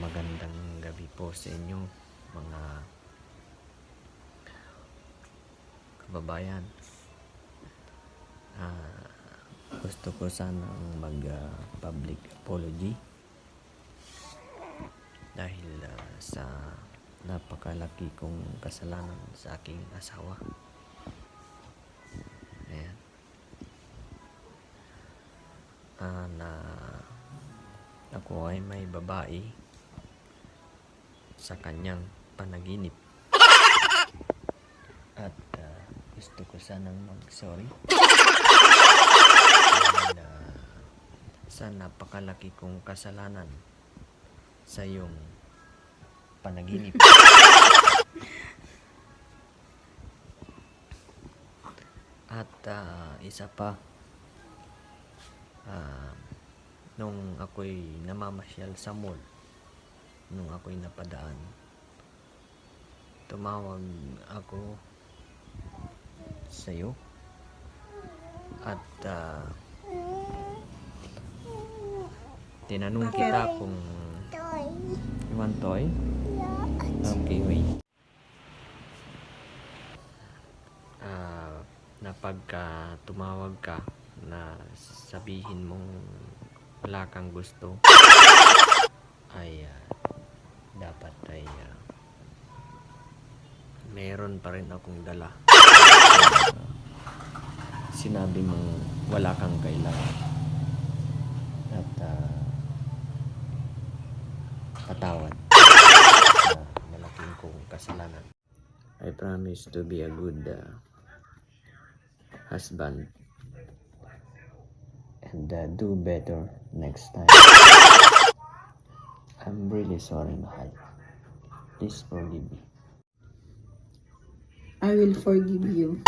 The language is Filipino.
Magandang gabi po sa inyo mga kababayan. Gusto ko sanang mag-public apology dahil sa napakalaki kong kasalanan sa aking asawa. Ayan. Na ako ay may babae sa kanyang panaginip at gusto ko sanang mag-sorry dahil sa napakalaki kong kasalanan sa iyong panaginip. At isa pa, nung ako'y namamasyal sa mall, nung ako'y napadaan, tumawag ako sa iyo at tinanong kita kung you want toy? Okay, wait. Na pagka tumawag ka na sabihin mong wala kang gusto, ay dapat ay meron pa rin akong dala. Sinabi mong wala kang kailangan at patawad sa malaking kong kasalanan. I promise to be a good husband and do better next time. I'm really sorry, mahal. Please forgive me. I will forgive you.